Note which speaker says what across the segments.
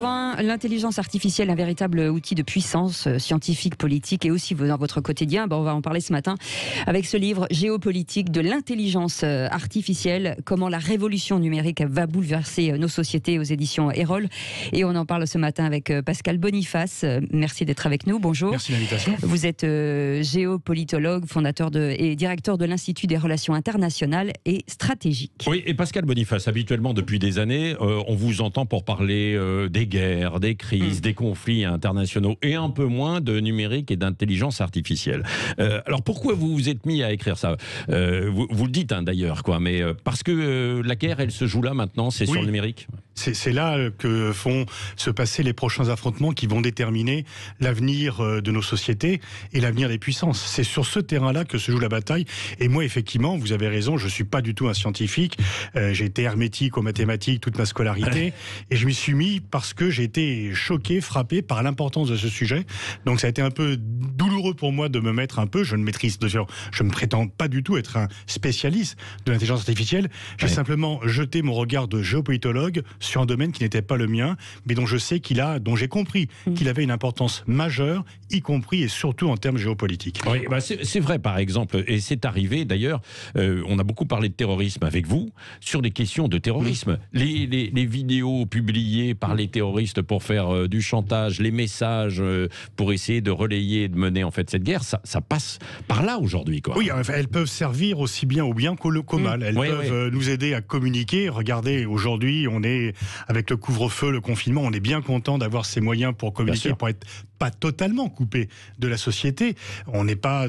Speaker 1: L'intelligence artificielle, un véritable outil de puissance scientifique, politique et aussi dans votre quotidien. On va en parler ce matin avec ce livre Géopolitique de l'intelligence artificielle, comment la révolution numérique va bouleverser nos sociétés, aux éditions Erol. Et on en parle ce matin avec Pascal Boniface. Merci d'être avec nous. Bonjour.
Speaker 2: Merci de l'invitation.
Speaker 1: Vous êtes géopolitologue, fondateur et directeur de l'Institut des relations internationales et stratégiques.
Speaker 3: Oui, et Pascal Boniface, habituellement depuis des années, on vous entend pour parler des guerres, des crises, des conflits internationaux et un peu moins de numérique et d'intelligence artificielle. Alors pourquoi vous vous êtes mis à écrire ça ? Vous le dites d'ailleurs, mais parce que la guerre, elle se joue là maintenant, c'est sur le numérique.
Speaker 2: C'est là que vont se passer les prochains affrontements qui vont déterminer l'avenir de nos sociétés et l'avenir des puissances. C'est sur ce terrain-là que se joue la bataille. Et moi, effectivement, vous avez raison, je ne suis pas du tout un scientifique. J'ai été hermétique aux mathématiques toute ma scolarité. Et je m'y suis mis parce que j'ai été choqué, frappé par l'importance de ce sujet. Donc ça a été un peu douloureux pour moi de me mettre un peu, je ne prétends pas du tout être un spécialiste de l'intelligence artificielle. J'ai simplement jeté mon regard de géopolitologue sur un domaine qui n'était pas le mien, mais dont je sais dont j'ai compris qu'il avait une importance majeure, y compris et surtout en termes géopolitiques.
Speaker 3: Oui, c'est vrai par exemple, et c'est arrivé d'ailleurs, on a beaucoup parlé de terrorisme avec vous, sur des questions de terrorisme. Les vidéos publiées par les terroristes pour faire du chantage, les messages pour essayer de relayer et de mener en fait cette guerre, ça passe par là aujourd'hui.
Speaker 2: Oui, elles peuvent servir aussi bien au bien qu'au mal. Elles peuvent nous aider à communiquer. Regardez, aujourd'hui, on est avec le couvre-feu, le confinement, on est bien content d'avoir ces moyens pour communiquer, pour être pas totalement coupé de la société. On n'est pas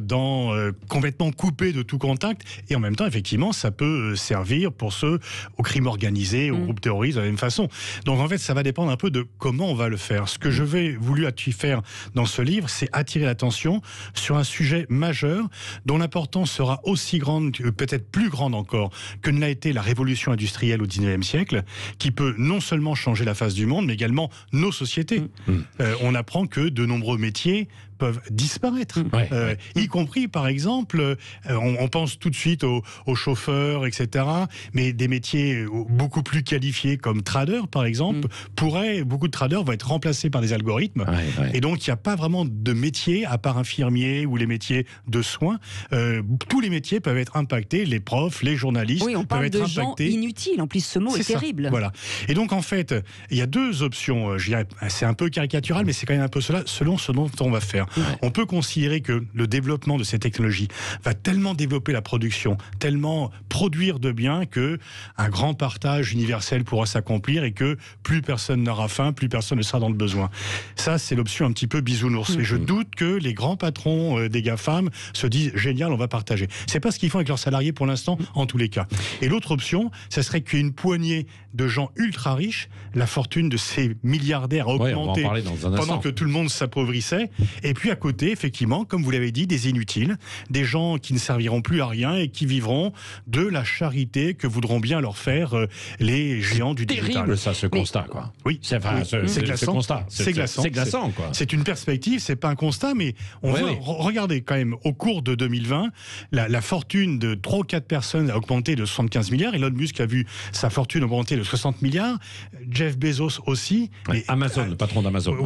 Speaker 2: complètement coupé de tout contact. Et en même temps, effectivement, ça peut servir pour ceux au crime organisé, aux groupes terroristes de la même façon. Donc en fait, ça va dépendre un peu de comment on va le faire. Ce que je vais voulu faire dans ce livre, c'est attirer l'attention sur un sujet majeur dont l'importance sera aussi grande, peut-être plus grande encore, que ne l'a été la révolution industrielle au XIXe siècle, qui peut non seulement changer la face du monde, mais également nos sociétés. On apprend que de nombreux métiers peuvent disparaître, y compris par exemple, on pense tout de suite aux chauffeurs, etc., mais des métiers beaucoup plus qualifiés comme traders par exemple, beaucoup de traders vont être remplacés par des algorithmes, et donc il n'y a pas vraiment de métier à part infirmier ou les métiers de soins. Tous les métiers peuvent être impactés, les profs, les journalistes
Speaker 1: on
Speaker 2: peuvent être impactés.
Speaker 1: gens inutiles, en plus ce mot est terrible.
Speaker 2: Voilà. Et donc en fait, il y a deux options, je dirais, c'est un peu caricatural, mais c'est quand même un peu cela, selon ce dont on va faire. On peut considérer que le développement de ces technologies va tellement développer la production, tellement produire de biens que un grand partage universel pourra s'accomplir et que plus personne n'aura faim, plus personne ne sera dans le besoin. Ça, c'est l'option un petit peu bisounours. Et je doute que les grands patrons des GAFAM se disent génial, on va partager. C'est pas ce qu'ils font avec leurs salariés pour l'instant, en tous les cas. Et l'autre option, ça serait qu'une poignée de gens ultra riches, la fortune de ces milliardaires a augmenté pendant que tout le monde s'appauvrissait. Et puis à côté, effectivement, comme vous l'avez dit, des inutiles, des gens qui ne serviront plus à rien et qui vivront de la charité que voudront bien leur faire les géants du digital.
Speaker 3: C'est terrible ça, ce constat,
Speaker 2: Oui,
Speaker 3: c'est glaçant.
Speaker 2: C'est glaçant.
Speaker 3: C'est glaçant,
Speaker 2: C'est une perspective, c'est pas un constat, mais on voit, regardez quand même, au cours de 2020, la fortune de 3 ou 4 personnes a augmenté de 75 milliards. Elon Musk a vu sa fortune augmenter de 60 milliards. Jeff Bezos aussi.
Speaker 3: Amazon, le patron d'Amazon.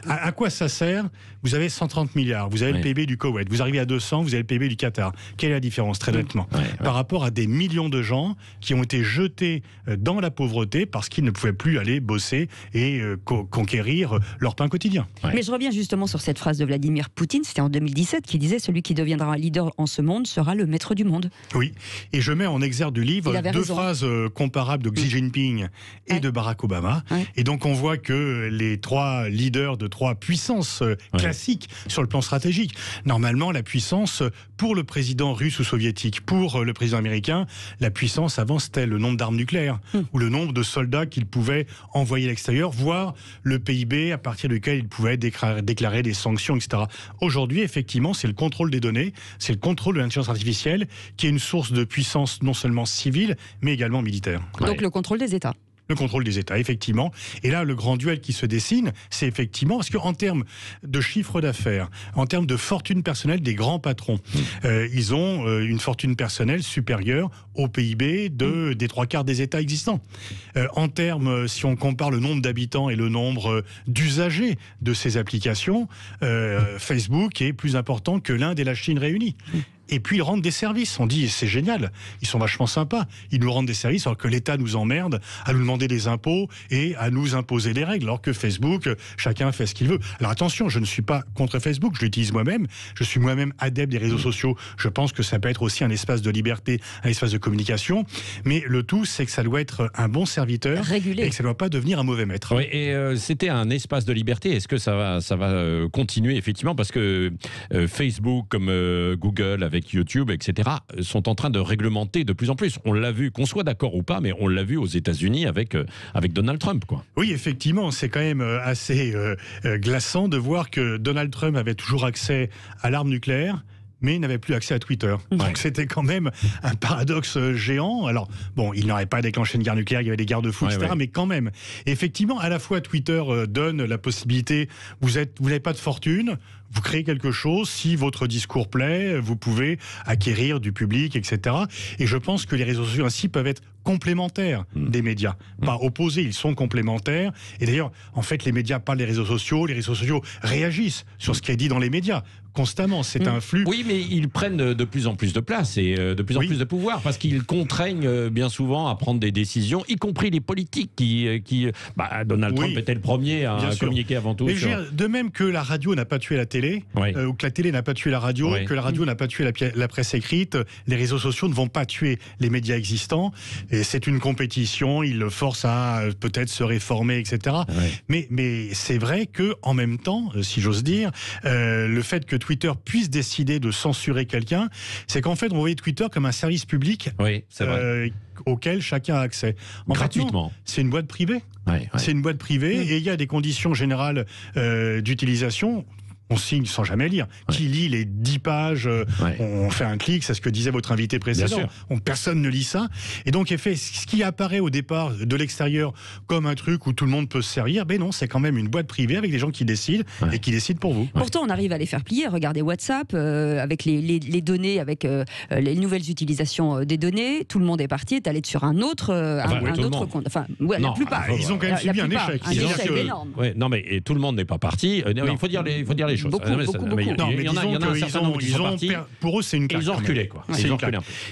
Speaker 2: À quoi ça sert ? Vous avez 130 milliards, vous avez le PIB du Koweït, vous arrivez à 200, vous avez le PIB du Qatar. Quelle est la différence, très honnêtement, par rapport à des millions de gens qui ont été jetés dans la pauvreté parce qu'ils ne pouvaient plus aller bosser et conquérir leur pain quotidien.
Speaker 1: Mais je reviens justement sur cette phrase de Vladimir Poutine, c'était en 2017, qui disait « Celui qui deviendra un leader en ce monde sera le maître du monde ».
Speaker 2: Oui, et je mets en exergue du livre deux phrases comparables de Xi Jinping et de Barack Obama. Et donc on voit que les 3 leaders de 3 puissances classiques sur le plan stratégique, normalement la puissance pour le président russe ou soviétique, pour le président américain, la puissance avant c'était le nombre d'armes nucléaires ou le nombre de soldats qu'il pouvait envoyer à l'extérieur, voire le PIB à partir duquel il pouvait déclarer des sanctions, etc. Aujourd'hui, effectivement, c'est le contrôle des données, c'est le contrôle de l'intelligence artificielle qui est une source de puissance non seulement civile, mais également militaire.
Speaker 1: Donc le contrôle des États.
Speaker 2: le contrôle des États, effectivement. Et là, le grand duel qui se dessine, c'est effectivement, parce qu'en termes de chiffre d'affaires, en termes de fortune personnelle des grands patrons, ils ont une fortune personnelle supérieure au PIB des 3/4 des États existants. En termes, si on compare le nombre d'habitants et le nombre d'usagers de ces applications, Facebook est plus important que l'Inde et la Chine réunis. Et puis ils rendent des services. On dit c'est génial, ils sont vachement sympas. Ils nous rendent des services alors que l'État nous emmerde à nous demander des impôts et à nous imposer des règles. Alors que Facebook, chacun fait ce qu'il veut. Alors attention, je ne suis pas contre Facebook, je l'utilise moi-même. Je suis moi-même adepte des réseaux sociaux. Je pense que ça peut être aussi un espace de liberté, un espace de communication. Mais le tout, c'est que ça doit être un bon serviteur
Speaker 1: régulé
Speaker 2: et que ça ne doit pas devenir un mauvais maître.
Speaker 3: Oui, et c'était un espace de liberté. Est-ce que ça va continuer effectivement, parce que Facebook comme Google avec YouTube, etc., sont en train de réglementer de plus en plus. On l'a vu, qu'on soit d'accord ou pas, mais on l'a vu aux États-Unis avec Donald Trump, quoi.
Speaker 2: Oui, effectivement, c'est quand même assez glaçant de voir que Donald Trump avait toujours accès à l'arme nucléaire, mais il n'avait plus accès à Twitter. Donc c'était quand même un paradoxe géant. Alors, bon, il n'aurait pas déclenché une guerre nucléaire, il y avait des garde-fous, etc., mais quand même. Effectivement, à la fois, Twitter donne la possibilité, vous n'avez pas de fortune, vous créez quelque chose, si votre discours plaît, vous pouvez acquérir du public, etc. Et je pense que les réseaux sociaux ainsi peuvent être complémentaires des médias, pas opposés, ils sont complémentaires. Et d'ailleurs, en fait, les médias parlent des réseaux sociaux, les réseaux sociaux réagissent sur ce qui est dit dans les médias constamment. C'est un flux.
Speaker 3: Oui, mais ils prennent de plus en plus de place et de plus en plus de pouvoir, parce qu'ils contraignent bien souvent à prendre des décisions, y compris les politiques Donald Trump était le premier à communiquer avant tout.
Speaker 2: Mais de même que la radio n'a pas tué la télé, ou que la télé n'a pas tué la radio, que la radio n'a pas tué la presse écrite, les réseaux sociaux ne vont pas tuer les médias existants. Et c'est une compétition, ils le forcent à peut-être se réformer, etc. Mais c'est vrai que en même temps, si j'ose dire, le fait que Twitter puisse décider de censurer quelqu'un, c'est qu'en fait, on voyait Twitter comme un service public auquel chacun a accès.
Speaker 3: Gratuitement.
Speaker 2: C'est une boîte privée. C'est une boîte privée et il y a des conditions générales d'utilisation. On signe sans jamais lire. Qui lit les 10 pages, on fait un clic, c'est ce que disait votre invité précédent. Personne ne lit ça. Et donc, ce qui apparaît au départ de l'extérieur comme un truc où tout le monde peut se servir, ben non, c'est quand même une boîte privée avec des gens qui décident et qui décident pour vous.
Speaker 1: Pourtant, on arrive à les faire plier. Regardez WhatsApp, avec les données, avec les nouvelles utilisations des données. Tout le monde est parti, est allé sur un autre compte. Enfin, la plupart.
Speaker 2: Ils ont quand même subi un échec.
Speaker 1: Un échec énorme.
Speaker 3: Non, mais tout le monde n'est pas parti. Il faut dire les choses.
Speaker 1: Beaucoup.
Speaker 3: Il y en a un certain nombre qui sont partis.
Speaker 2: Pour eux, c'est une claque.
Speaker 3: Ils ont reculé, quoi.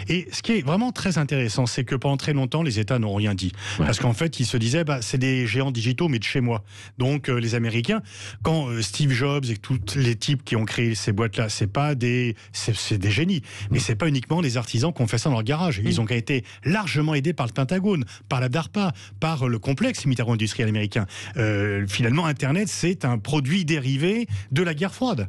Speaker 2: Et ce qui est vraiment très intéressant, c'est que pendant très longtemps, les États n'ont rien dit. Parce qu'en fait, ils se disaient, c'est des géants digitaux, mais de chez moi. Donc, les Américains, quand Steve Jobs et tous les types qui ont créé ces boîtes-là, c'est des génies. Mais c'est pas uniquement des artisans qui ont fait ça dans leur garage. Ils ont été largement aidés par le Pentagone, par la DARPA, par le complexe militaro-industriel américain. Finalement, Internet, c'est un produit dérivé de la guerre froide.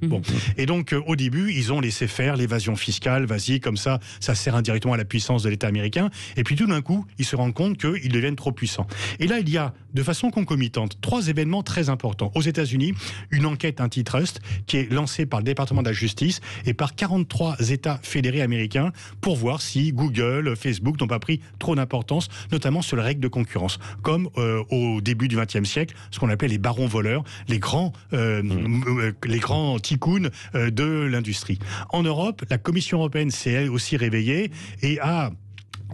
Speaker 2: Et donc, au début, ils ont laissé faire l'évasion fiscale, vas-y, comme ça sert indirectement à la puissance de l'État américain. Et puis tout d'un coup, ils se rendent compte qu'ils deviennent trop puissants. Et là, il y a, de façon concomitante, 3 événements très importants. Aux États-Unis, une enquête antitrust qui est lancée par le département de la justice et par 43 États fédérés américains pour voir si Google, Facebook n'ont pas pris trop d'importance, notamment sur les règles de concurrence, comme au début du XXe siècle, ce qu'on appelait les barons voleurs, les grands tycoons de l'industrie. En Europe, la Commission européenne s'est elle aussi réveillée et a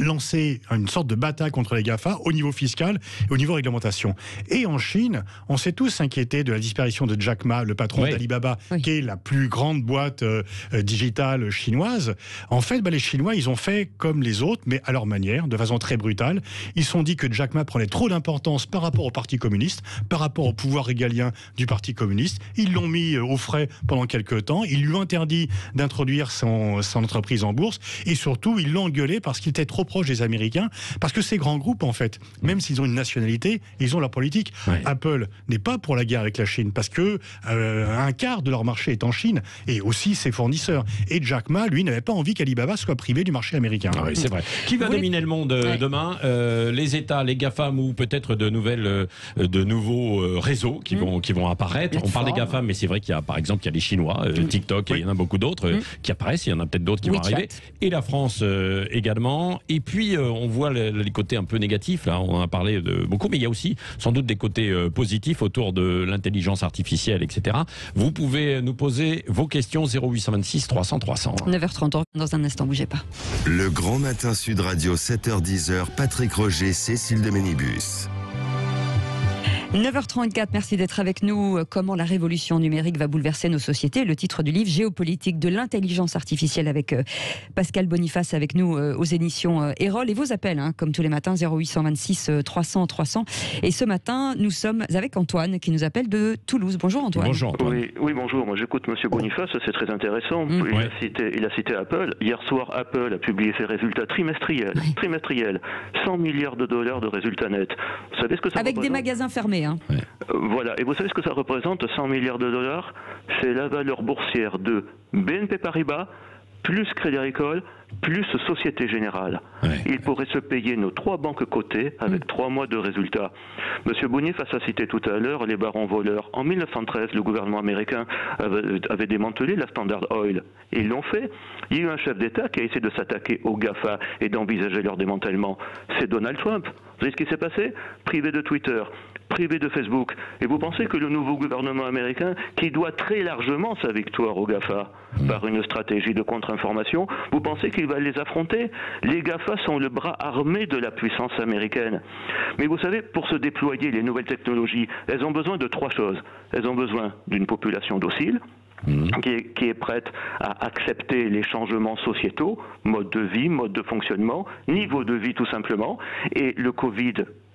Speaker 2: lancé une sorte de bataille contre les GAFA au niveau fiscal et au niveau réglementation. Et en Chine, on s'est tous inquiétés de la disparition de Jack Ma, le patron d'Alibaba, qui est la plus grande boîte digitale chinoise. En fait, les Chinois, ils ont fait comme les autres, mais à leur manière, de façon très brutale. Ils se sont dit que Jack Ma prenait trop d'importance par rapport au Parti communiste, par rapport au pouvoir régalien du Parti communiste. Ils l'ont mis au frais pendant quelques temps. Ils lui ont interdit d'introduire son entreprise en bourse. Et surtout, ils l'ont engueulé parce qu'il était trop proche des Américains, parce que ces grands groupes, en fait, même s'ils ont une nationalité, ils ont leur politique. Apple n'est pas pour la guerre avec la Chine, parce que un quart de leur marché est en Chine, et aussi ses fournisseurs. Et Jack Ma, lui, n'avait pas envie qu'Alibaba soit privé du marché américain.
Speaker 3: C'est vrai. Qui va dominer le monde demain? Les États, les GAFAM, ou peut-être de nouveaux réseaux qui vont apparaître. On parle des GAFAM, mais c'est vrai qu'il y a, par exemple, il y a les Chinois, TikTok, et il y en a beaucoup d'autres qui apparaissent. Il y en a peut-être d'autres qui vont arriver. Et la France également. Et puis, on voit les côtés un peu négatifs, là, on en a parlé beaucoup, mais il y a aussi sans doute des côtés positifs autour de l'intelligence artificielle, etc. Vous pouvez nous poser vos questions 0826 300 300.
Speaker 1: 9h30, dans un instant, bougez pas.
Speaker 4: Le Grand Matin Sud Radio, 7h-10h, Patrick Roger, Cécile de Ménibus.
Speaker 1: 9h34, merci d'être avec nous. Comment la révolution numérique va bouleverser nos sociétés? Le titre du livre Géopolitique de l'intelligence artificielle avec Pascal Boniface avec nous aux éditions Erol. Et vos appels, comme tous les matins, 0826 300 300. Et ce matin, nous sommes avec Antoine qui nous appelle de Toulouse. Bonjour Antoine.
Speaker 3: Bonjour Antoine.
Speaker 5: Oui, bonjour. Moi j'écoute Monsieur Boniface, c'est très intéressant. Il a cité Apple. Hier soir, Apple a publié ses résultats trimestriels. 100 milliards de dollars de résultats nets. Vous savez ce que ça
Speaker 1: avec
Speaker 5: représente?
Speaker 1: Des magasins fermés.
Speaker 5: Voilà, et vous savez ce que ça représente, 100 milliards de dollars? C'est la valeur boursière de BNP Paribas, plus Crédit Agricole, plus Société Générale. Il pourrait se payer nos 3 banques cotées avec 3 mois de résultats. Monsieur Boniface a cité tout à l'heure les barons voleurs. En 1913, le gouvernement américain avait démantelé la Standard Oil. Et ils l'ont fait. Il y a eu un chef d'État qui a essayé de s'attaquer aux GAFA et d'envisager leur démantèlement. C'est Donald Trump. Vous savez ce qui s'est passé? Privé de Twitter, privé de Facebook. Et vous pensez que le nouveau gouvernement américain, qui doit très largement sa victoire aux GAFA par une stratégie de contre-information, vous pensez qu'il va les affronter? Les GAFA sont le bras armé de la puissance américaine. Mais vous savez, pour se déployer les nouvelles technologies, elles ont besoin de 3 choses. Elles ont besoin d'une population docile, qui est prête à accepter les changements sociétaux, mode de vie, mode de fonctionnement, niveau de vie tout simplement. Et le Covid,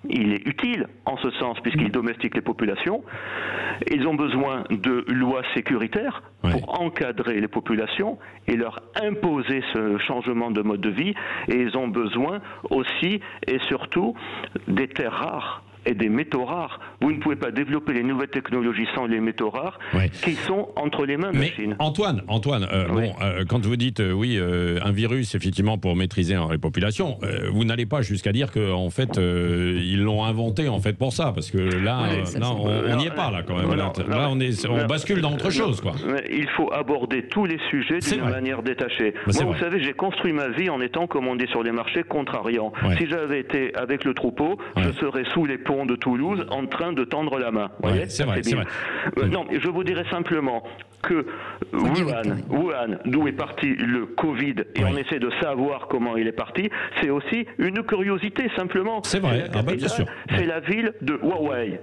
Speaker 5: il est utile en ce sens puisqu'il domestique les populations. Ils ont besoin de lois sécuritaires pour encadrer les populations et leur imposer ce changement de mode de vie. Et ils ont besoin aussi et surtout des terres rares et des métaux rares. Vous ne pouvez pas développer les nouvelles technologies sans les métaux rares qui sont entre les mains de la Chine.
Speaker 3: Antoine, quand vous dites un virus effectivement pour maîtriser les populations, vous n'allez pas jusqu'à dire qu'en fait ils l'ont inventé en fait pour ça, parce que là, on n'y est pas là quand même. Là, on bascule dans autre chose, quoi.
Speaker 5: Il faut aborder tous les sujets d'une manière détachée. Moi, vous savez, j'ai construit ma vie en étant, comme on dit sur les marchés, contrariant. Si j'avais été avec le troupeau, je serais sous les ponts de Toulouse en train de tendre la main.
Speaker 3: C'est vrai.
Speaker 5: Non, je vous dirais simplement que Wuhan, d'où est parti le Covid, et on essaie de savoir comment il est parti, c'est aussi une curiosité simplement.
Speaker 3: C'est vrai, bien sûr.
Speaker 5: C'est la ville de Huawei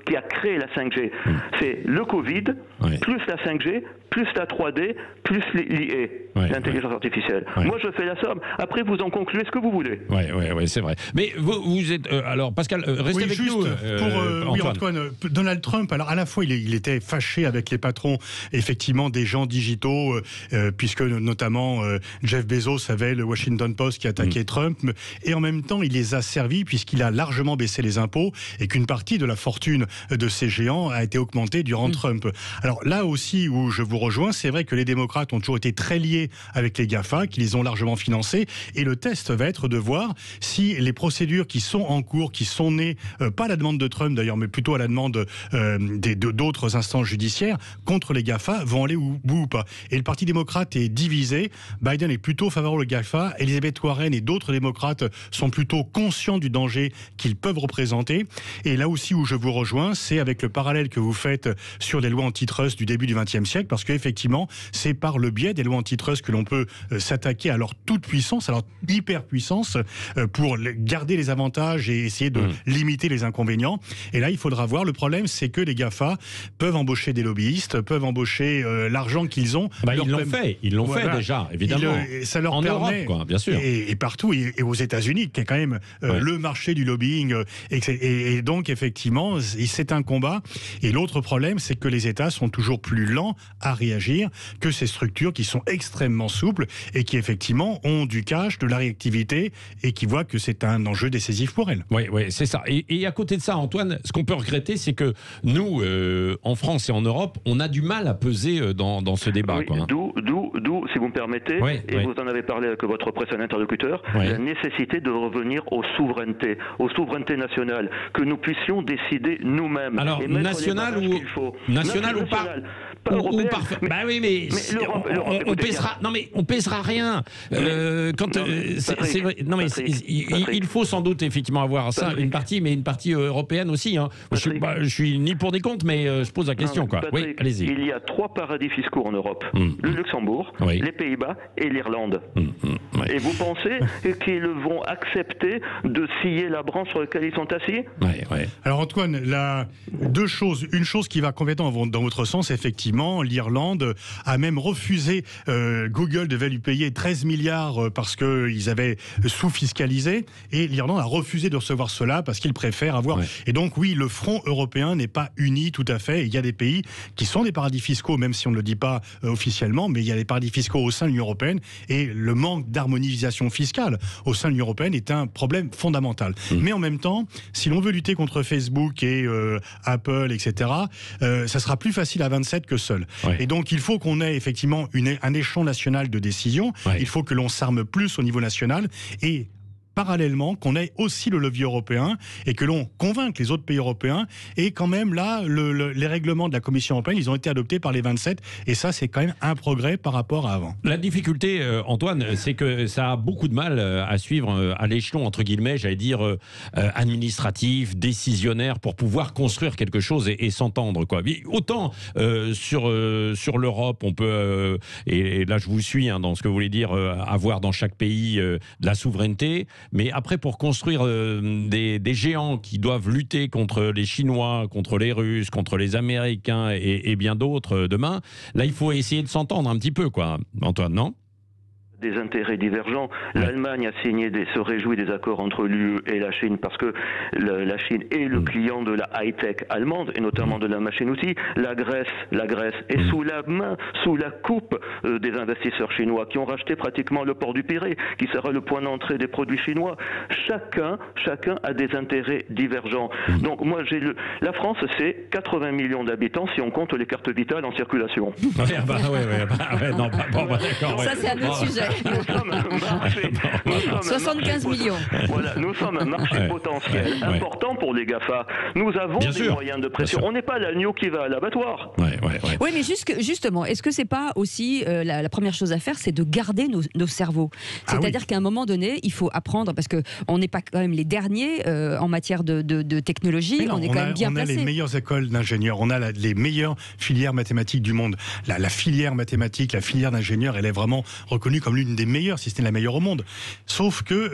Speaker 5: qui a créé la 5G. C'est le Covid, plus la 5G, plus la 3D, plus l'IA, l'intelligence artificielle. Moi, je fais la somme. Après, vous en concluez ce que vous voulez.
Speaker 3: Oui, c'est vrai. Mais vous êtes... alors, Pascal, restez avec nous.
Speaker 2: Antoine, Donald Trump, alors à la fois, il était fâché avec les patrons, effectivement, des gens digitaux, puisque notamment Jeff Bezos avait le Washington Post qui attaquait Trump, et en même temps, il les a servis, puisqu'il a largement baissé les impôts, et qu'une partie de la fortune de ces géants a été augmentée durant Trump. Alors là aussi, où je vous rejoins, c'est vrai que les démocrates ont toujours été très liés avec les GAFA, qui les ont largement financés, et le test va être de voir si les procédures qui sont en cours, qui sont nées, pas à la demande de Trump d'ailleurs, mais plutôt à la demande d'autres instances judiciaires, contre les GAFA, vont aller au bout ou pas. Et le Parti démocrate est divisé, Biden est plutôt favorable aux GAFA, Elizabeth Warren et d'autres démocrates sont plutôt conscients du danger qu'ils peuvent représenter. Et là aussi où je vous rejoins, c'est avec le parallèle que vous faites sur les lois antitrust du début du XXe siècle, parce qu'effectivement, c'est par le biais des lois antitrust que l'on peut s'attaquer à leur toute puissance, à leur hyper-puissance, pour garder les avantages et essayer de limiter les inconvénients. Et là, il faudra voir. Le problème, c'est que les GAFA peuvent embaucher des lobbyistes, peuvent embaucher l'argent qu'ils ont.
Speaker 3: Ils l'ont fait déjà, évidemment.
Speaker 2: Ça leur
Speaker 3: en
Speaker 2: permet,
Speaker 3: Europe, quoi, bien sûr.
Speaker 2: Et partout, et aux États-Unis, qui est quand même le marché du lobbying. Et donc, effectivement, c'est un combat. Et l'autre problème, c'est que les États sont toujours plus lents à réagir que ces structures qui sont extrêmement souples et qui, effectivement, ont du cash, de la réactivité et qui voient que c'est un enjeu décisif pour elles.
Speaker 3: Oui, c'est ça. Et à côté de ça, Antoine, ce qu'on peut regretter, c'est que nous, en France et en Europe, on a du mal à peser dans ce débat.
Speaker 5: Oui, d'où si vous me permettez, vous en avez parlé avec votre précédent interlocuteur, la nécessité de revenir aux souverainetés nationales, que nous puissions décider nous-mêmes.
Speaker 3: Alors, national ou pas européenne. Bah oui, mais on pèsera. Non, mais on pèsera rien. C'est vrai. Non, mais il faut sans doute effectivement avoir ça, une partie, mais une partie européenne aussi. Hein. Je suis ni pour ni contre, mais je pose la question. Patrick, oui, allez-y.
Speaker 5: Il y a 3 paradis fiscaux en Europe. Le Luxembourg, les Pays-Bas et l'Irlande. Et vous pensez qu'ils vont accepter de scier la branche sur laquelle ils sont assis?
Speaker 2: Alors Antoine, deux choses. Une chose qui va complètement dans votre sens, effectivement, l'Irlande a même refusé, Google devait lui payer 13 milliards parce qu'ils avaient sous-fiscalisé, et l'Irlande a refusé de recevoir cela parce qu'ils préfèrent avoir... Et donc oui, le front européen n'est pas uni tout à fait. Il y a des pays qui sont des paradis fiscaux, même si on ne le dit pas officiellement, mais il y a des paradis fiscaux au sein de l'Union européenne, et le manque d'harmonisation fiscale au sein de l'Union européenne est un problème fondamental. Mais en même temps, si l'on veut lutter contre Facebook et Apple, etc., ça sera plus facile à 27 que seul. Et donc il faut qu'on ait effectivement un échelon national de décision. Il faut que l'on s'arme plus au niveau national, et parallèlement qu'on ait aussi le levier européen et que l'on convainque les autres pays européens. Et quand même là, les règlements de la Commission européenne, ils ont été adoptés par les 27, et ça c'est quand même un progrès par rapport à avant.
Speaker 3: La difficulté, Antoine, c'est que ça a beaucoup de mal à suivre à l'échelon, entre guillemets, j'allais dire administratif, décisionnaire, pour pouvoir construire quelque chose et s'entendre, quoi. Autant sur l'Europe, on peut, et là je vous suis dans ce que vous voulez dire, avoir dans chaque pays de la souveraineté. Mais après, pour construire des géants qui doivent lutter contre les Chinois, contre les Russes, contre les Américains et bien d'autres demain, là, il faut essayer de s'entendre un petit peu, quoi, Antoine, non ?
Speaker 5: Des intérêts divergents. L'Allemagne a signé se réjouit des accords entre l'UE et la Chine parce que la Chine est le client de la high-tech allemande et notamment de la machine-outil. La Grèce est sous la coupe des investisseurs chinois qui ont racheté pratiquement le port du Pirée, qui sera le point d'entrée des produits chinois. Chacun a des intérêts divergents. Donc moi, la France, c'est 80 millions d'habitants si on compte les cartes vitales en circulation.
Speaker 1: Ça, c'est un autre sujet.
Speaker 5: Nous sommes un marché.
Speaker 1: 75 millions.
Speaker 5: Voilà, nous sommes un marché potentiel important pour les GAFA. Nous avons des moyens de pression. On n'est pas l'agneau qui va à l'abattoir.
Speaker 1: Oui, mais justement, est-ce que c'est pas aussi la première chose à faire, c'est de garder nos cerveaux. C'est-à-dire qu'à un moment donné, il faut apprendre, parce que on n'est pas quand même les derniers en matière de technologie. On est quand même bien placés.
Speaker 2: On a les meilleures écoles d'ingénieurs. On a les meilleures filières mathématiques du monde. La filière mathématique, la filière d'ingénieurs, elle est vraiment reconnue comme l'une des meilleures, si ce n'est la meilleure au monde. Sauf que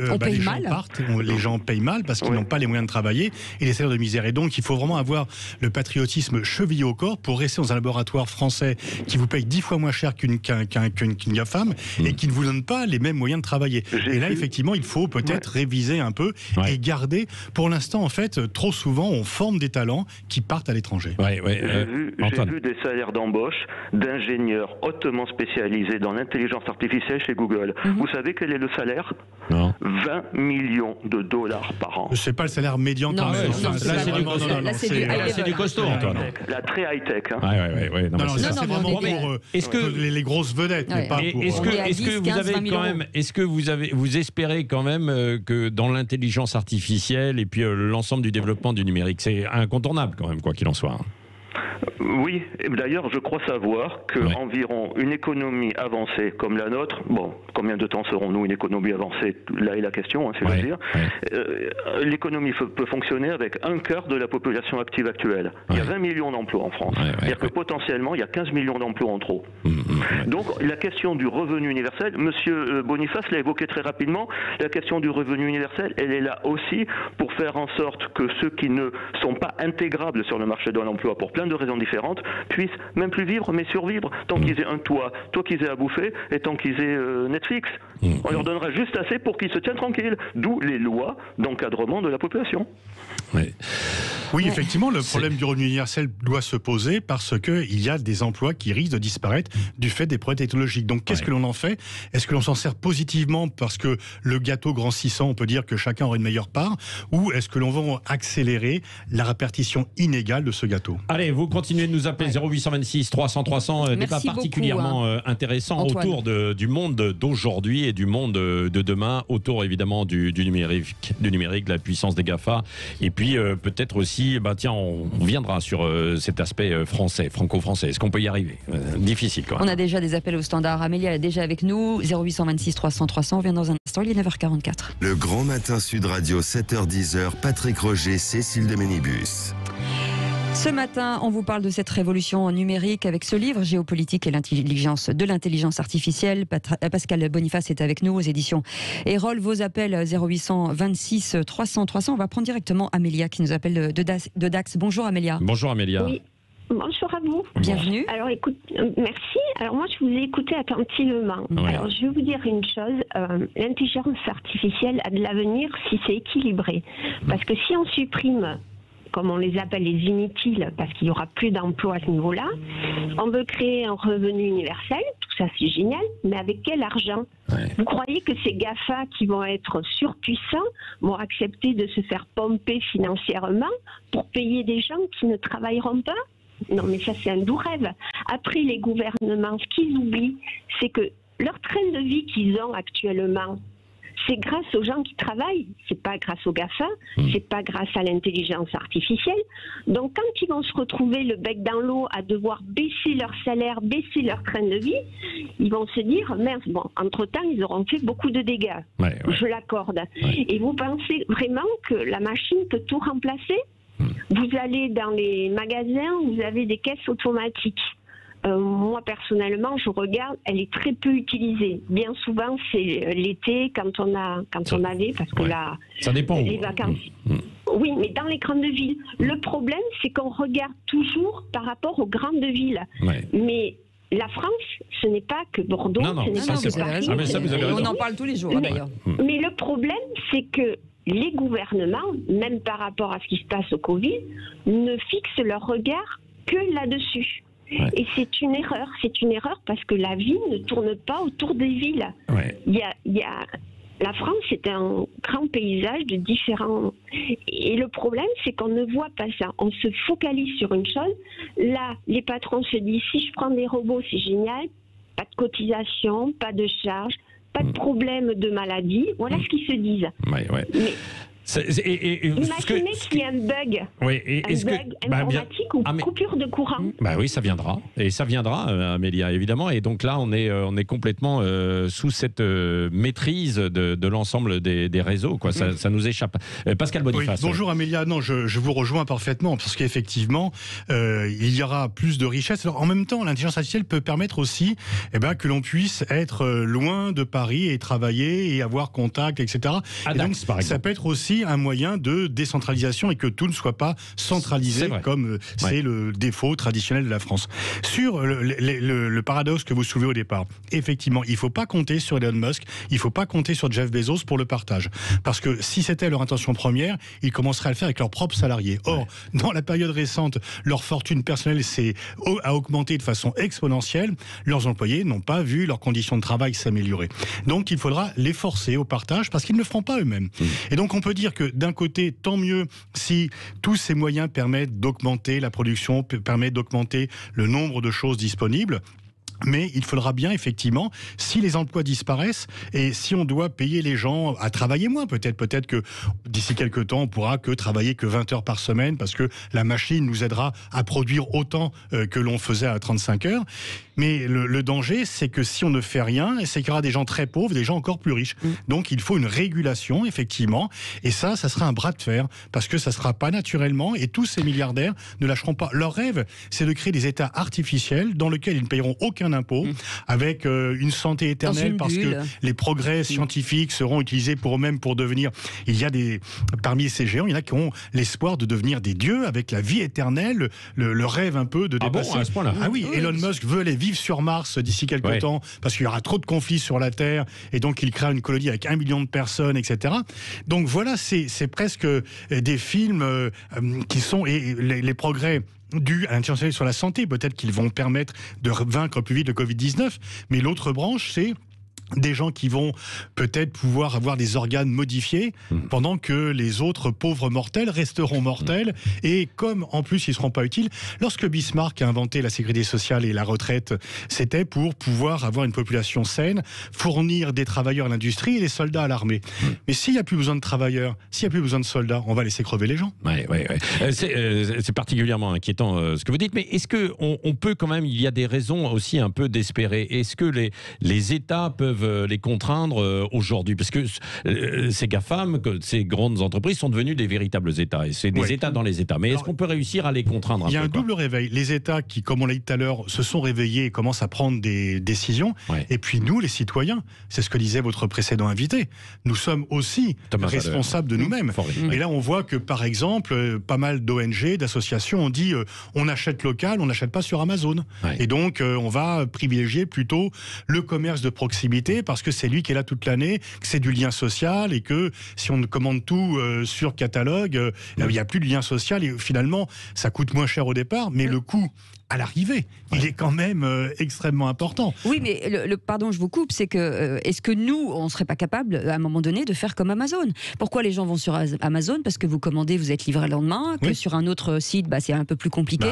Speaker 2: les gens payent mal parce qu'ils n'ont pas les moyens de travailler et les salaires de misère. Et donc, il faut vraiment avoir le patriotisme chevillé au corps pour rester dans un laboratoire français qui vous paye 10 fois moins cher qu'une GAFAM et qui ne vous donne pas les mêmes moyens de travailler. Et là, effectivement, il faut peut-être réviser un peu et garder. Pour l'instant, en fait, trop souvent, on forme des talents qui partent à l'étranger.
Speaker 5: J'ai vu des salaires d'embauche d'ingénieurs hautement spécialisés dans l'intelligence artificielle chez Google. Vous savez quel est le salaire?
Speaker 3: Non.
Speaker 5: 20 millions de dollars par an.
Speaker 2: C'est pas le salaire médian.
Speaker 3: C'est du costaud, Antoine.
Speaker 5: La très high-tech.
Speaker 2: C'est vraiment pour les grosses vedettes.
Speaker 3: Est-ce que vous espérez quand même que dans l'intelligence artificielle et puis l'ensemble du développement du numérique, c'est incontournable quand même, quoi qu'il en soit.
Speaker 5: Oui, d'ailleurs, je crois savoir qu'environ une économie avancée comme la nôtre, combien de temps serons-nous une économie avancée? Là est la question, si je veux dire. L'économie peut fonctionner avec un quart de la population active actuelle. Il y a 20 millions d'emplois en France. C'est-à-dire que potentiellement, il y a 15 millions d'emplois en trop. Donc, la question du revenu universel, Monsieur Boniface l'a évoqué très rapidement, la question du revenu universel, elle est là aussi pour faire en sorte que ceux qui ne sont pas intégrables sur le marché de l'emploi pour plein de raisons différentes, puissent même plus vivre, mais survivre, tant qu'ils aient un toit, qu'ils aient à bouffer, et tant qu'ils aient Netflix. On leur donnera juste assez pour qu'ils se tiennent tranquilles. D'où les lois d'encadrement de la population.
Speaker 2: Oui, effectivement, le problème du revenu universel doit se poser parce qu'il y a des emplois qui risquent de disparaître du fait des progrès technologiques. Donc, qu'est-ce que l'on en fait? Est-ce que l'on s'en sert positivement parce que le gâteau grandissant, on peut dire que chacun aura une meilleure part, ou est-ce que l'on va accélérer la répartition inégale de ce gâteau?
Speaker 3: Allez, vous continuez de nous appeler 0826 300 300, débat particulièrement intéressant Antoine. Autour du monde d'aujourd'hui et du monde de demain, autour évidemment du numérique, de la puissance des GAFA, et puis peut-être aussi, on viendra sur cet aspect français, franco-français. Est-ce qu'on peut y arriver? Difficile quand même.
Speaker 1: On a déjà des appels au standard. Amélie, elle est déjà avec nous. 0826 300 300. On vient dans un instant. Il est 9h44.
Speaker 4: Le Grand Matin Sud Radio, 7h-10h. Patrick Roger, Cécile de Ménibus.
Speaker 1: Ce matin, on vous parle de cette révolution numérique avec ce livre, Géopolitique et l'intelligence artificielle. Pascal Boniface est avec nous aux éditions Erol. Vos appels 0826 300 300. On va prendre directement Amélia qui nous appelle de Dax. Bonjour Amélia.
Speaker 3: Bonjour Amélia.
Speaker 6: Oui. Bonjour à vous.
Speaker 1: Bienvenue.
Speaker 6: Alors écoute, merci. Alors moi je vous ai écouté attentivement.
Speaker 3: Ouais.
Speaker 6: Alors je vais vous dire une chose, l'intelligence artificielle a de l'avenir si c'est équilibré. Parce que si on supprime, comme on les appelle les inutiles, parce qu'il n'y aura plus d'emplois à ce niveau-là, on veut créer un revenu universel, tout ça c'est génial, mais avec quel argent? Vous croyez que ces GAFA qui vont être surpuissants vont accepter de se faire pomper financièrement pour payer des gens qui ne travailleront pas? Non, mais ça, c'est un doux rêve. Après, les gouvernements, ce qu'ils oublient, c'est que leur train de vie qu'ils ont actuellement, c'est grâce aux gens qui travaillent. C'est pas grâce aux GAFA, c'est pas grâce à l'intelligence artificielle. Donc, quand ils vont se retrouver le bec dans l'eau à devoir baisser leur salaire, baisser leur train de vie, ils vont se dire, merde, bon, entre-temps, ils auront fait beaucoup de dégâts. Je l'accorde. Et vous pensez vraiment que la machine peut tout remplacer? Vous allez dans les magasins, vous avez des caisses automatiques. Moi, personnellement, je regarde, elle est très peu utilisée. Bien souvent, c'est l'été, quand on avait, parce que là,
Speaker 3: ça dépend.
Speaker 6: Les vacances. Oui, mais dans les grandes villes. Le problème, c'est qu'on regarde toujours par rapport aux grandes villes. Mais la France, ce n'est pas que Bordeaux, ce n'est pas que Paris.
Speaker 1: On en parle tous les jours, d'ailleurs.
Speaker 6: Mais le problème, c'est que les gouvernements, même par rapport à ce qui se passe au Covid, ne fixent leur regard que là-dessus. Et c'est une erreur parce que la vie ne tourne pas autour des villes. La France, c'est un grand paysage de différents... Et le problème, c'est qu'on ne voit pas ça. On se focalise sur une chose. Là, les patrons se disent, si je prends des robots, c'est génial. Pas de cotisation, pas de charge, pas de problème de maladie. Voilà ce qu'ils se disent. Mais imaginez qu'il y a un bug, informatique ou coupure de courant.
Speaker 3: Oui, ça viendra. Et ça viendra, Amélia, évidemment. Et donc là, on est complètement sous cette maîtrise de l'ensemble des réseaux. Quoi. Ça nous échappe. Pascal Boniface.
Speaker 2: Bonjour Amélia. Non, je vous rejoins parfaitement parce qu'effectivement, il y aura plus de richesse. Alors, en même temps, l'intelligence artificielle peut permettre aussi que l'on puisse être loin de Paris et travailler et avoir contact, etc.
Speaker 3: À Dax, par exemple.
Speaker 2: Ça peut être aussi un moyen de décentralisation et que tout ne soit pas centralisé comme c'est le défaut traditionnel de la France. Sur le paradoxe que vous soulevez au départ, effectivement, il ne faut pas compter sur Elon Musk, il ne faut pas compter sur Jeff Bezos pour le partage. Parce que si c'était leur intention première, ils commenceraient à le faire avec leurs propres salariés. Or, dans la période récente, leur fortune personnelle a augmenté de façon exponentielle. Leurs employés n'ont pas vu leurs conditions de travail s'améliorer. Donc, il faudra les forcer au partage parce qu'ils ne le feront pas eux-mêmes. Et donc, on peut dire que d'un côté, tant mieux si tous ces moyens permettent d'augmenter la production, permettent d'augmenter le nombre de choses disponibles. Mais il faudra bien, effectivement, si les emplois disparaissent et si on doit payer les gens à travailler moins, peut-être que d'ici quelques temps, on pourra travailler que 20 heures par semaine parce que la machine nous aidera à produire autant que l'on faisait à 35 heures. Mais le danger, c'est que si on ne fait rien, c'est qu'il y aura des gens très pauvres, des gens encore plus riches. Donc il faut une régulation, effectivement, et ça sera un bras de fer, parce que ça ne sera pas naturellement, et tous ces milliardaires ne lâcheront pas. Leur rêve, c'est de créer des États artificiels dans lesquels ils ne payeront aucun aucun impôt, avec une santé éternelle, parce que les progrès scientifiques seront utilisés pour eux-mêmes pour devenir... Il y a parmi ces géants, il y en a qui ont l'espoir de devenir des dieux, avec la vie éternelle, le rêve un peu de dépasser...
Speaker 3: Ah bon, à ce point-là?
Speaker 2: Ah oui, Elon Musk veut aller vivre sur Mars d'ici quelques temps, parce qu'il y aura trop de conflits sur la Terre, et donc il crée une colonie avec 1 million de personnes, etc. Donc voilà, c'est presque des films qui sont... Et les progrès dus à l'intelligence sur la santé, peut-être qu'ils vont permettre de vaincre plus vite le Covid-19, mais l'autre branche, c'est des gens qui vont peut-être pouvoir avoir des organes modifiés pendant que les autres pauvres mortels resteront mortels, et comme en plus ils ne seront pas utiles. Lorsque Bismarck a inventé la sécurité sociale et la retraite, c'était pour pouvoir avoir une population saine, fournir des travailleurs à l'industrie et des soldats à l'armée. Mais s'il n'y a plus besoin de travailleurs, s'il n'y a plus besoin de soldats, on va laisser crever les gens.
Speaker 3: C'est particulièrement inquiétant ce que vous dites, mais est-ce qu'on peut quand même, il y a des raisons aussi un peu d'espérer, est-ce que les États peuvent les contraindre aujourd'hui, parce que ces GAFAM, ces grandes entreprises sont devenues des véritables États, et c'est des États dans les États. Mais est-ce qu'on peut réussir à les contraindre un peu?
Speaker 2: Il y a un double réveil. Les États qui, comme on l'a dit tout à l'heure, se sont réveillés et commencent à prendre des décisions. Et puis nous, les citoyens, c'est ce que disait votre précédent invité, nous sommes aussi responsables de nous-mêmes. Et là, on voit que, par exemple, pas mal d'ONG, d'associations ont dit on achète local, on n'achète pas sur Amazon. Et donc, on va privilégier plutôt le commerce de proximité, parce que c'est lui qui est là toute l'année, que c'est du lien social, et que si on commande tout sur catalogue, il n'y a plus de lien social, et finalement ça coûte moins cher au départ, mais le coût à l'arrivée, il est quand même extrêmement important.
Speaker 1: Oui, mais pardon, je vous coupe, c'est que est-ce que nous, on ne serait pas capable, à un moment donné, de faire comme Amazon? Pourquoi les gens vont sur Amazon? Parce que vous commandez, vous êtes livré le lendemain, que sur un autre site, c'est un peu plus compliqué.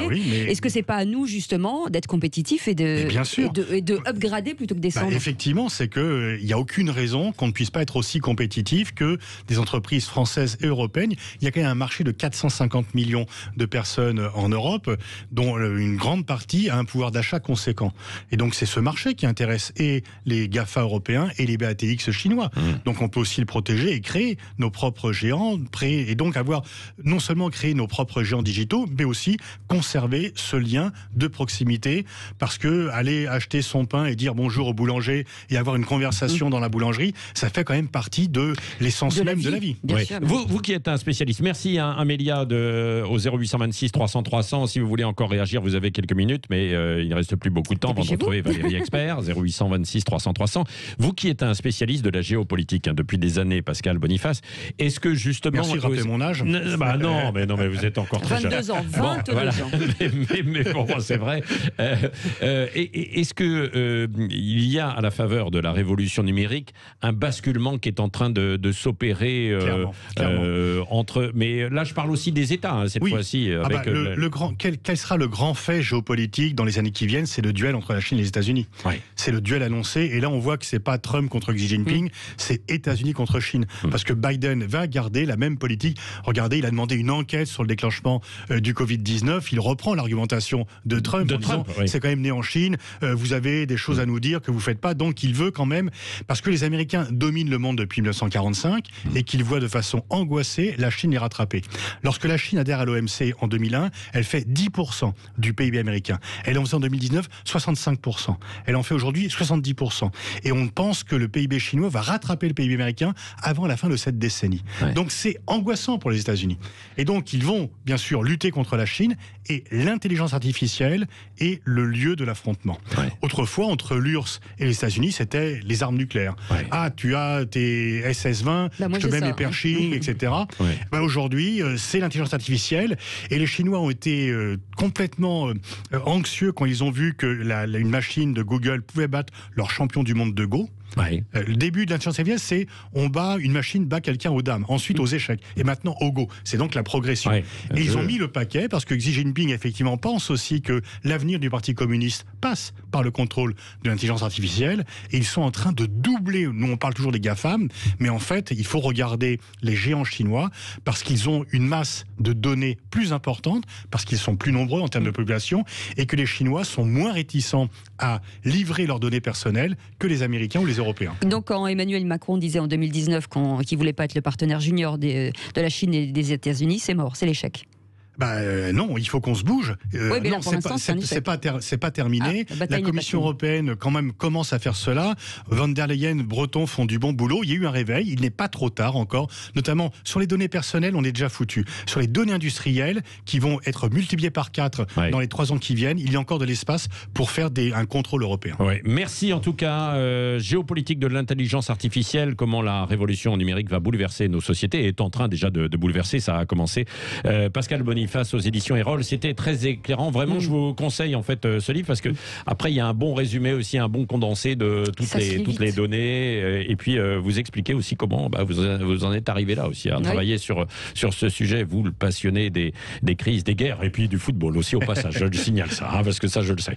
Speaker 1: Est-ce que c'est pas à nous, justement, d'être compétitifs et de upgrader plutôt que descendre?
Speaker 2: Effectivement, c'est qu'il n'y a aucune raison qu'on ne puisse pas être aussi compétitif que des entreprises françaises et européennes. Il y a quand même un marché de 450 millions de personnes en Europe, dont une grande partie a un pouvoir d'achat conséquent. Et donc c'est ce marché qui intéresse et les GAFA européens et les BATX chinois. Donc on peut aussi le protéger et créer nos propres géants, et donc avoir non seulement créer nos propres géants digitaux, mais aussi conserver ce lien de proximité, parce que aller acheter son pain et dire bonjour au boulanger et avoir une conversation dans la boulangerie, ça fait quand même partie de l'essence même de la vie.
Speaker 3: Vous qui êtes un spécialiste, merci Amélia au 0826 300 300. Si vous voulez encore réagir, vous avez quelques minutes, mais il ne reste plus beaucoup de temps avant de retrouver Valérie Expert. 0826 300 300. Vous qui êtes un spécialiste de la géopolitique depuis des années, Pascal Boniface, est-ce que justement...
Speaker 2: Merci de rappeler mon âge.
Speaker 3: Non, mais vous êtes encore très jeune.
Speaker 1: 22 ans, 22 ans.
Speaker 3: Mais bon, c'est vrai. Est-ce que il y a, à la faveur de la révolution numérique, un basculement qui est en train de s'opérer entre... Mais là, je parle aussi des États, cette fois-ci.
Speaker 2: Quel sera le grand fait géopolitique dans les années qui viennent? C'est le duel entre la Chine et les États-Unis. C'est le duel annoncé, et là on voit que c'est pas Trump contre Xi Jinping, c'est États-Unis contre Chine, parce que Biden va garder la même politique. Regardez, il a demandé une enquête sur le déclenchement du Covid-19, il reprend l'argumentation de Trump en disant c'est quand même né en Chine, vous avez des choses à nous dire que vous faites pas, donc il veut quand même, parce que les Américains dominent le monde depuis 1945 et qu'ils voient de façon angoissée la Chine les rattraper. Lorsque la Chine adhère à l'OMC en 2001, elle fait 10% du PIB américain. Elle en faisait en 2019 65%. Elle en fait aujourd'hui 70%. Et on pense que le PIB chinois va rattraper le PIB américain avant la fin de cette décennie. Donc c'est angoissant pour les États-Unis. Et donc ils vont bien sûr lutter contre la Chine, et l'intelligence artificielle est le lieu de l'affrontement. Autrefois, entre l'URSS et les États-Unis, c'était les armes nucléaires. Ah, tu as tes SS-20, je te mets mes Pershing, etc. Aujourd'hui, c'est l'intelligence artificielle, et les Chinois ont été complètement anxieux quand ils ont vu que une machine de Google pouvait battre leur champion du monde de Go. Le début de l'intelligence artificielle, c'est une machine bat quelqu'un aux dames, ensuite aux échecs, et maintenant au Go. C'est donc la progression. Et ils ont mis le paquet parce que Xi Jinping effectivement pense aussi que l'avenir du Parti communiste passe par le contrôle de l'intelligence artificielle, et ils sont en train de doubler. Nous on parle toujours des GAFAM, mais en fait il faut regarder les géants chinois, parce qu'ils ont une masse de données plus importante, parce qu'ils sont plus nombreux en termes de population, et que les Chinois sont moins réticents à livrer leurs données personnelles que les Américains ou les Européens.
Speaker 1: Donc quand Emmanuel Macron disait en 2019 qu'il ne voulait pas être le partenaire junior de la Chine et des États-Unis, c'est mort, c'est l'échec.
Speaker 2: Non, il faut qu'on se bouge.
Speaker 1: Oui, mais là, pour l'instant,
Speaker 2: c'est pas terminé. La Commission européenne, quand même, commence à faire cela. Van der Leyen, Breton font du bon boulot. Il y a eu un réveil. Il n'est pas trop tard encore. Notamment sur les données personnelles, on est déjà foutu. Sur les données industrielles, qui vont être multipliées par 4 dans les 3 ans qui viennent, il y a encore de l'espace pour faire un contrôle européen.
Speaker 3: Ouais. Merci en tout cas. Géopolitique de l'intelligence artificielle, comment la révolution numérique va bouleverser nos sociétés, est en train déjà de bouleverser. Ça a commencé. Pascal Boniface aux éditions Erol, c'était très éclairant. Vraiment, je vous conseille en fait ce livre parce que après il y a un bon résumé aussi, un bon condensé de toutes les données et puis vous expliquez aussi comment vous en êtes arrivé là aussi à travailler sur ce sujet, vous le passionné des crises, des guerres et puis du football aussi au passage. Je le signale ça parce que ça je le sais.